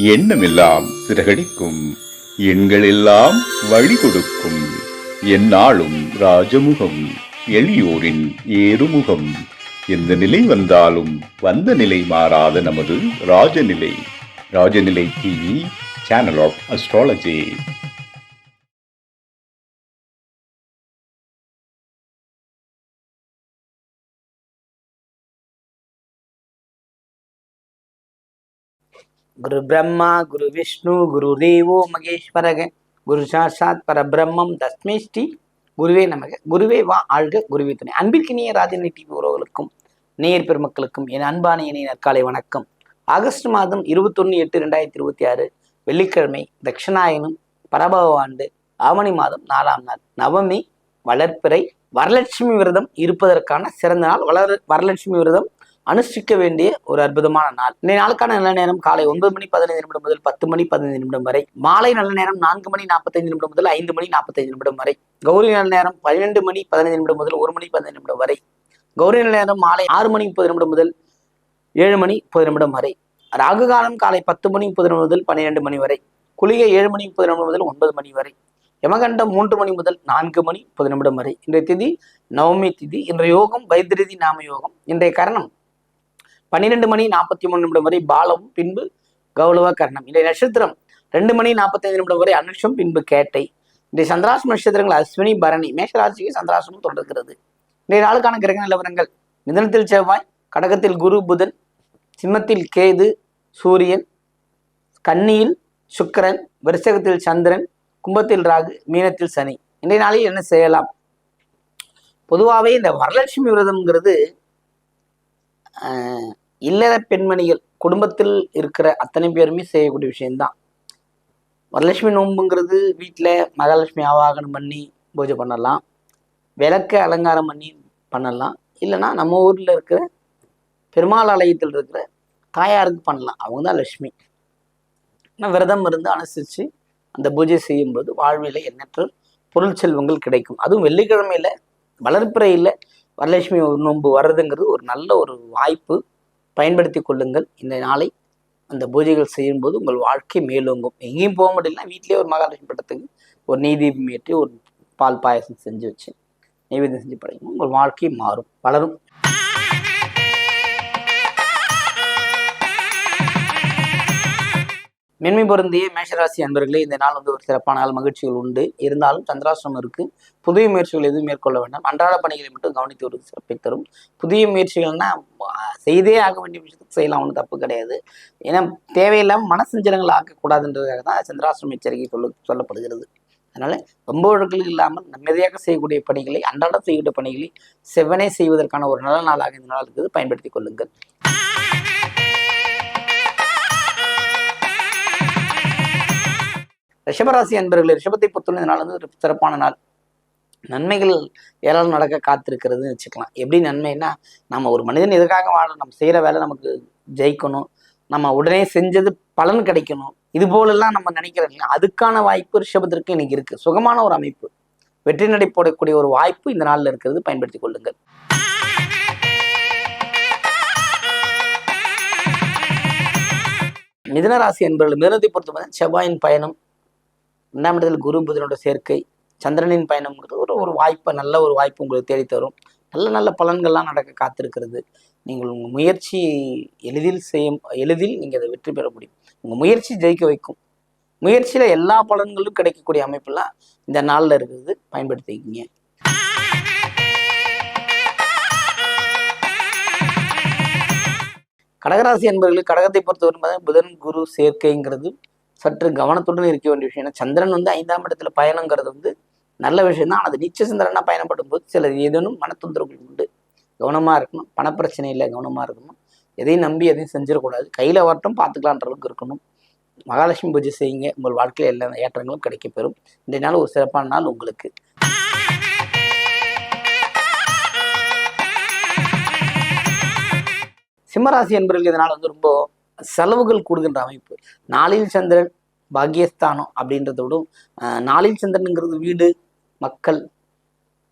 எண்ணமெல்லாம் சிறகடிக்கும், எண்களெல்லாம் வழி கொடுக்கும், எந்நாளும் ராஜமுகம், எளியோரின் ஏறுமுகம். எந்த நிலை வந்தாலும் வந்த நிலை மாறாத நமது Rajanilai. Rajanilai TV, channel of astrology. குரு பிரம்மா குரு விஷ்ணு குரு தேவோ மகேஸ்வரக குரு சாட்சாத் பரபிரம்மம் தஸ்மை ஸ்ரீ குருவே நமக. குருவே வா ஆழ்க, குருவே துணை. அன்பிற்கினிய ராஜநிலை டிவி உறவுகளுக்கும் நேயர் பெருமக்களுக்கும் என் அன்பான இணைய நற்காலை வணக்கம். ஆகஸ்ட் மாதம் 21/8/2026 வெள்ளிக்கிழமை, தட்சிணாயனம் பரபவ ஆண்டு ஆவணி மாதம் 4ஆம் நாள், நவமி, வளர்ப்பிறை. வரலட்சுமி விரதம் இருப்பதற்கான சிறந்த நாள். வரலட்சுமி விரதம் அனுஷ்டிக்க வேண்டிய ஒரு அற்புதமான நாள். இந்த நாளுக்கான நல்ல நேரம் காலை 9:15 முதல் 10:15 வரை. மாலை நல்ல நேரம் 4:45 முதல் 5:45 வரை. கௌரி நல்ல நேரம் 12:15 முதல் 1:15 வரை. கௌரி நல்ல நேரம் மாலை 6:30 முதல் 7:30 வரை. ராகு காலம் காலை 10:30 முதல் 12 வரை. குளிகை 7:30 முதல் 9 வரை. யமகண்டம் 3 முதல் 4:10 வரை. இன்றைய திதி நவமி திதி. இன்றைய யோகம் வைத்திருதி நாம யோகம். இன்றைய கரணம் 12:43 வரை பாலவும், பின்பு கௌரவ கர்ணம். இன்றைய நட்சத்திரம் 2:45 வரை அனுஷம், பின்பு கேட்டை. இன்றைய சந்திராசிரம நட்சத்திரங்கள் அஸ்வினி, பரணி. மேஷராசிக்கு சந்திராசிரமம் தொடர்கிறது. இன்றைய நாளுக்கான கிரக நிலவரங்கள்: மிதனத்தில் செவ்வாய், கடகத்தில் குரு புதன், சிம்மத்தில் கேது சூரியன், கன்னியில் சுக்கிரன், விருச்சகத்தில் சந்திரன், கும்பத்தில் ராகு, மீனத்தில் சனி. இன்றைய நாளில் என்ன செய்யலாம்? பொதுவாகவே இந்த வரலட்சுமி விரதம்ங்கிறது இல்லற பெண்மணிகள், குடும்பத்தில் இருக்கிற அத்தனை பேருமே செய்யக்கூடிய விஷயம்தான். வரலட்சுமி நோன்புங்கிறது வீட்டில் மகாலட்சுமி ஆவாகனம் பண்ணி பூஜை பண்ணலாம், விளக்க அலங்காரம் பண்ணி பண்ணலாம், இல்லைன்னா நம்ம ஊரில் இருக்கிற பெருமாள் ஆலயத்தில் இருக்கிற தாயாருக்கு பண்ணலாம். அவங்க தான் லட்சுமி. விரதம் இருந்து அனுசரித்து அந்த பூஜை செய்யும்போது வாழ்வில எண்ணற்ற பொருள் செல்வங்கள் கிடைக்கும். அதுவும் வெள்ளிக்கிழமையில வளர்ப்பிறையில் வரலட்சுமி நோன்பு வர்றதுங்கிறது ஒரு நல்ல ஒரு வாய்ப்பு. பயன்படுத்தி கொள்ளுங்கள். இந்த நாளை அந்த பூஜைகள் செய்யும்போது உங்கள் வாழ்க்கை மேலோங்கும். எங்கேயும் போக முடியலன்னா வீட்டிலேயே ஒரு மகாலட்சுமி படத்துக்கு ஒரு நெய்தீபம் ஏற்றி ஒரு பால் பாயசம் செஞ்சு வச்சு நைவேத்தியம் செஞ்சு படைக்கணும். உங்கள் வாழ்க்கை மாறும், வளரும். மென்மை பொருந்திய மேஷராசி அன்பர்களே, இந்த நாள் ஒரு சிறப்பான நாள். மகிழ்ச்சிகள் உண்டு. இருந்தாலும் சந்திராசிரமம் இருக்கு. புதிய முயற்சிகள் எதுவும் மேற்கொள்ள வேண்டாம். அன்றாட பணிகளை மட்டும் கவனித்து ஒரு சிறப்பை தரும். புதிய முயற்சிகள்னா செய்தே ஆக வேண்டிய விஷயத்துக்கு செய்யலாம், ஒன்றும் தப்பு கிடையாது. ஏன்னா தேவையில்லாமல் மனசஞ்சலங்கள் ஆக்கக்கூடாதுன்றதுக்காக தான் சந்திராசிரம எச்சரிக்கை சொல்லப்படுகிறது. அதனால ரொம்ப ஒழுக்கல் இல்லாமல் நிம்மதியாக செய்யக்கூடிய பணிகளை, அன்றாடம் செய்யக்கூடிய பணிகளை செவ்வனே செய்வதற்கான ஒரு நல்ல நாளாக இந்த நாள் இருக்குது. பயன்படுத்தி கொள்ளுங்கள். ரிஷபராசி அன்பர்களே, ரிஷபத்தை பொறுத்தவரை இந்த நாள் ஒரு சிறப்பான நாள். நன்மைகள் ஏராளம் நடக்க காத்திருக்கிறதுன்னு வச்சுக்கலாம். எப்படி நன்மைன்னா, நம்ம ஒரு மனிதன் எதுக்காக வாழணும், நம்ம செய்கிற வேலை நமக்கு ஜெயிக்கணும், நம்ம உடனே செஞ்சது பலன் கிடைக்கணும், இது போலெல்லாம் நம்ம நினைக்கிறோம். அதுக்கான வாய்ப்பு ரிஷபத்திற்கு இன்னைக்கு இருக்கு. சுகமான ஒரு அமைப்பு, வெற்றி நடை போடக்கூடிய ஒரு வாய்ப்பு இந்த நாளில் இருக்கிறது. பயன்படுத்தி கொள்ளுங்கள். மிதுனராசி என்பவர்கள், மிதுனத்தை பொறுத்தவரை செவ்வாயின் பயணம், 2ஆம் இடத்தில் குரு புதனோட சேர்க்கை, சந்திரனின் பயணம்ங்கிறது ஒரு வாய்ப்பை, நல்ல ஒரு வாய்ப்பு உங்களுக்கு தேடித்தரும். நல்ல நல்ல பலன்கள்லாம் நடக்க காத்திருக்கிறது. நீங்கள் உங்கள் முயற்சி எளிதில் நீங்கள் அதை வெற்றி பெற முடியும். உங்கள் முயற்சி ஜெயிக்க வைக்கும். முயற்சியில் எல்லா பலன்களும் கிடைக்கக்கூடிய அமைப்பெல்லாம் இந்த நாளில் இருக்கிறது. பயன்படுத்திக்கிங்க. கடகராசி என்பவர்களுக்கு, கடகத்தை பொறுத்தவரை புதன் குரு சேர்க்கைங்கிறது சற்று கவனத்துடன் இருக்க வேண்டிய விஷயம். ஏன்னா சந்திரன் 5ஆம் இடத்துல பயணங்கிறது நல்ல விஷயம் தான். அது நீச்ச சந்திரனா பயணப்படும் போது சில ஏதேனும் மன தொந்தரவுகள் உண்டு. கவனமாக இருக்கணும். பணப்பிரச்சனையில் கவனமாக இருக்கணும். எதையும் நம்பி எதையும் செஞ்சிடக்கூடாது. கையில் வரட்டும், பார்த்துக்கலான்ற அளவுக்கு இருக்கணும். மகாலட்சுமி பூஜை செய்யுங்க. உங்கள் வாழ்க்கையில் எல்லா ஏற்றங்களும் கிடைக்கப்பெறும். இந்த நாள் ஒரு சிறப்பான நாள் உங்களுக்கு. சிம்மராசி என்பவர்களுக்கு இதனால் ரொம்ப செலவுகள் கூடுகின்ற அமைப்பு. நாளில் சந்திரன் பாக்கியஸ்தானம் அப்படின்றத விட நாளில் சந்திரனுங்கிறது வீடு, மக்கள்,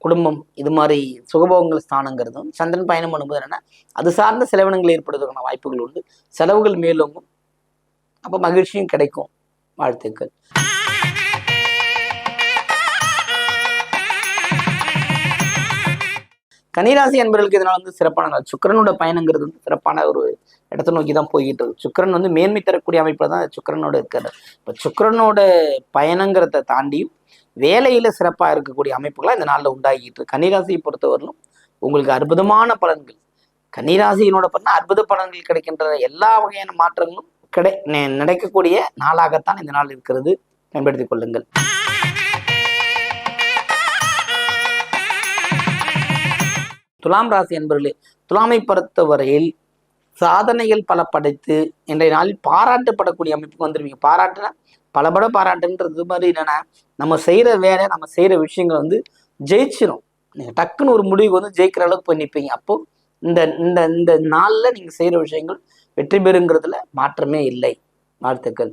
குடும்பம், இது மாதிரி சுகபோகங்கள் ஸ்தானங்கிறதும் சந்திரன் பயணம் பண்ணும்போது என்னன்னா அது சார்ந்த செலவினங்கள் ஏற்படுவதற்கான வாய்ப்புகள் உண்டு. செலவுகள் மேலோங்கும். அப்போ மகிழ்ச்சியும் கிடைக்கும். வாழ்த்துக்கள். கன்னிராசி அன்பர்களுக்கு இதனால வந்து சிறப்பான நாள். சுக்கிரனோட பயணங்கிறது வந்து சிறப்பான ஒரு இடத்தை நோக்கி தான் போய்கிட்டு இருக்கு. சுக்கிரன் வந்து மேன்மை தரக்கூடிய அமைப்புல தான் சுக்கிரனோட இருக்கிறது. இப்போ சுக்கிரனோட பயணங்கிறத தாண்டியும் வேலையில சிறப்பா இருக்கக்கூடிய அமைப்புகளாக இந்த நாளில் உண்டாகிட்டு இருக்கு. கன்னிராசியை பொறுத்தவரையிலும் உங்களுக்கு அற்புதமான பலன்கள், கன்னிராசியினோட பண்ண அற்புத பலன்கள் கிடைக்கின்ற எல்லா வகையான மாற்றங்களும் நடக்கக்கூடிய நாளாகத்தான் இந்த நாள் இருக்கிறது. பயன்படுத்திக் கொள்ளுங்கள். துலாம் ராசி என்பவர்களே, துலாமை பொறுத்தவரையில் சாதனைகள் பல படைத்து இன்றைய நாளில் பாராட்டப்படக்கூடிய அமைப்புக்கு வந்துருவீங்க. பாராட்டுனா பலபட பாராட்டுன்றது மாதிரி என்னன்னா, நம்ம செய்யற வேலை, நம்ம செய்யற விஷயங்கள் வந்து ஜெயிச்சிடும். நீங்க டக்குன்னு ஒரு முடிவுக்கு வந்து ஜெயிக்கிற அளவுக்கு போய் நிற்பீங்க. அப்போ இந்த இந்த இந்த நாள்ல நீங்க செய்யற விஷயங்கள் வெற்றி பெறுங்கிறதுல மாற்றமே இல்லை. வாழ்த்துக்கள்.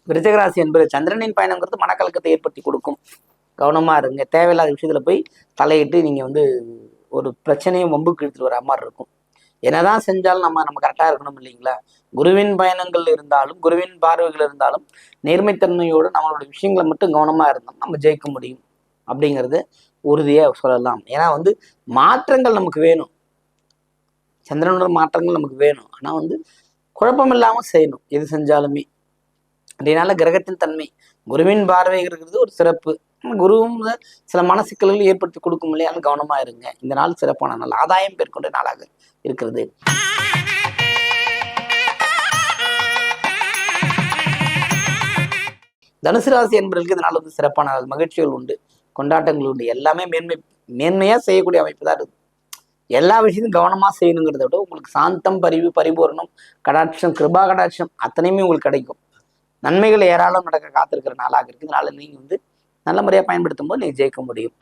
விருச்சிகராசி என்பது சந்திரனின் பயணங்கிறது மனக்கலக்கத்தை ஏற்படுத்தி கொடுக்கும். கவனமா இருங்க. தேவையில்லாத விஷயத்துல போய் தலையிட்டு நீங்க வந்து ஒரு பிரச்சனையும் வம்புக்கு இழுத்துட்டு வர மாதிரி இருக்கும். என்னதான் செஞ்சாலும் நம்ம கரெக்டா இருக்கணும் இல்லைங்களா? குருவின் பயணங்கள் இருந்தாலும், குருவின் பார்வைகள் இருந்தாலும், நேர்மைத்தன்மையோடு நம்மளோட விஷயங்களை மட்டும் கவனமா இருந்தோம் நம்ம ஜெயிக்க முடியும் அப்படிங்கிறது உறுதியா சொல்லலாம். ஏன்னா வந்து மாற்றங்கள் நமக்கு வேணும், சந்திரனோட மாற்றங்கள் நமக்கு வேணும். ஆனா வந்து குழப்பம் இல்லாம செய்யணும் எது செஞ்சாலுமே. அதனால கிரகத்தின் தன்மை, குருவின் பார்வை இருக்கிறது ஒரு சிறப்பு. குருவும் சில மனசிக்கல்கள் ஏற்படுத்தி கொடுக்கும் இல்லையா? கவனமா இருங்க. இந்த நாள் சிறப்பான நாள், ஆதாயம் பெற்கொண்ட நாளாக இருக்கிறது. தனுசு ராசி என்பவர்களுக்கு இந்த நாள் வந்து சிறப்பான நாள். மகிழ்ச்சிகள் உண்டு, கொண்டாட்டங்கள் உண்டு, எல்லாமே மேன்மையா செய்யக்கூடிய அமைப்பு தான் இருக்கு. எல்லா விஷயத்தையும் கவனமா செய்யணுங்கிறத விட உங்களுக்கு சாந்தம், பரிவு, பரிபூரணம், கடாட்சம், கிருபா கடாட்சம் அத்தனையுமே உங்களுக்கு கிடைக்கும். நன்மைகள் ஏராளம் நடக்க காத்திருக்கிற நாளாக இருக்கு. இதனால நீங்க வந்து நல்ல முறையா பயன்படுத்தும் போது நீங்க ஜெயிக்க முடியும்.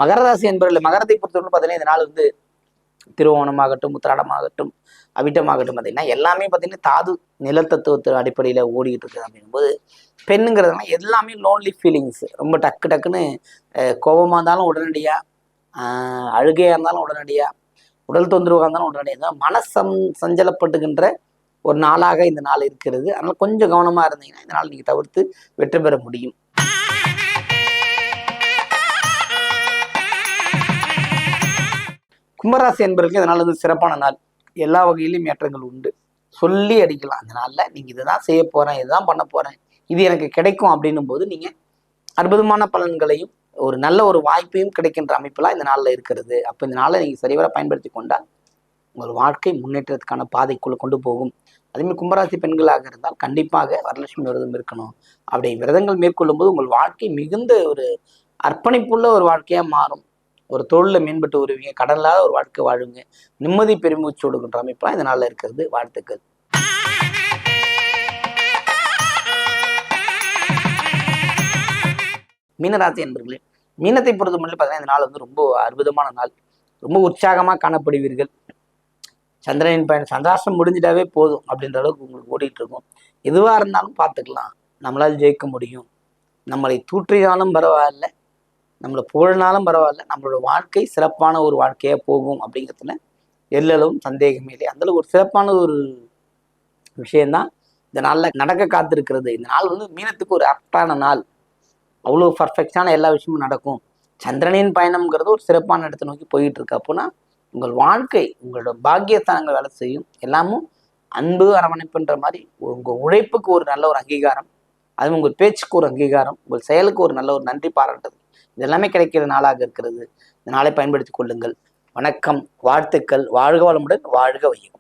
மகர ராசி என்பவர்கள், மகரத்தை பொறுத்தவரை பார்த்தீங்கன்னா இந்த நாள் வந்து திருவோணமாகட்டும், உத்திராடமாகட்டும், அவிட்டமாகட்டும் பார்த்தீங்கன்னா எல்லாமே பார்த்தீங்கன்னா தாது நிலத்தத்துவத்து அடிப்படையில் ஓடிக்கிட்டு இருக்குது. அப்படிங்கும்போது பெண்ணுங்கிறதுனா எல்லாமே லோன்லி ஃபீலிங்ஸ். ரொம்ப டக்குன்னு கோபமாக இருந்தாலும் உடனடியாக, அழுகையாக இருந்தாலும் உடனடியாக, உடல் தொந்தரவாக இருந்தாலும் உடனடியாக சஞ்சலப்பட்டுகின்ற ஒரு நாளாக இந்த நாள் இருக்கிறது. அதனால் கொஞ்சம் கவனமாக இருந்தீங்கன்னா இந்த நாள் நீங்கள் தவிர்த்து வெற்றி பெற முடியும். கும்பராசி என்பவர்களுக்கு இதனால் வந்து சிறப்பான நாள். எல்லா வகையிலும் ஏற்றங்கள் உண்டு. சொல்லி அடிக்கலாம். அந்த நாளில் நீங்கள் இதுதான் செய்ய போகிறேன், இதுதான் பண்ண போகிறேன், இது எனக்கு கிடைக்கும் அப்படின்னும் போது நீங்கள் அற்புதமான பலன்களையும் ஒரு நல்ல ஒரு வாய்ப்பையும் கிடைக்கின்ற அமைப்பெல்லாம் இந்த நாளில் இருக்கிறது. அப்போ இந்த நாளை நீங்கள் சரிவர பயன்படுத்தி கொண்டால் உங்கள் வாழ்க்கை முன்னேற்றத்துக்கான பாதைக்குள்ளே கொண்டு போகும். அதேமாதிரி கும்பராசி பெண்களாக இருந்தால் கண்டிப்பாக வரலட்சுமி விரதம் இருக்கணும். அப்படி விரதங்கள் மேற்கொள்ளும் போது உங்கள் வாழ்க்கை மிகுந்த ஒரு அர்ப்பணிப்புள்ள ஒரு வாழ்க்கையாக மாறும். ஒரு தொழிலில் மேம்பட்டு வருவீங்க, கடனில்லாத ஒரு வாழ்க்கை வாழுங்க, நிம்மதி பெருமூச்சு கொடுக்கின்ற அமைப்பெல்லாம் இந்த நாளில் இருக்கிறது. வாழ்த்துக்கள். மீனராசி என்பர்களே, மீனத்தை பொறுத்த மட்டும் பார்த்தீங்கன்னா இந்த நாள் வந்து ரொம்ப அற்புதமான நாள். ரொம்ப உற்சாகமாக காணப்படுவீர்கள். சந்திரனின் பயணம், சந்திராஷ்டம் முடிஞ்சிட்டாவே போதும் அப்படின்ற அளவுக்கு உங்களுக்கு ஓடிட்டு இருக்கும். எதுவாக இருந்தாலும் பார்த்துக்கலாம், நம்மளால் ஜெயிக்க முடியும். நம்மளை தூற்றினாலும் பரவாயில்ல, நம்மளை புகழ்னாலும் பரவாயில்ல, நம்மளோட வாழ்க்கை சிறப்பான ஒரு வாழ்க்கையாக போகும் அப்படிங்கிறதுல எல்லளவும் சந்தேகமே இல்லை. அந்தளவு ஒரு சிறப்பான ஒரு விஷயம்தான் இந்த நாளில் நடக்க காத்திருக்கிறது. இந்த நாள் வந்து மீனத்துக்கு ஒரு ஆப்டான நாள். அவ்வளோ பர்ஃபெக்டான எல்லா விஷயமும் நடக்கும். சந்திரனின் பயணம்ங்கிறது ஒரு சிறப்பான இடத்தை நோக்கி போயிட்டு இருக்கு. அப்போனா உங்கள் வாழ்க்கை, உங்களோட பாக்கியஸ்தானங்கள் வேலை செய்யும். எல்லாமும் அன்பு அரவணைப்புன்ற மாதிரி உங்கள் உழைப்புக்கு ஒரு நல்ல ஒரு அங்கீகாரம், அதுவும் உங்கள் பேச்சுக்கு ஒரு அங்கீகாரம், உங்கள் செயலுக்கு ஒரு நல்ல ஒரு நன்றி பாராட்டுது, இதெல்லாமே கிடைக்கிற நாளாக இருக்கிறது. இந்த நாளை பயன்படுத்தி கொள்ளுங்கள். வணக்கம், வாழ்த்துக்கள், வாழ்க வளமுடன், வாழ்க வையகம்.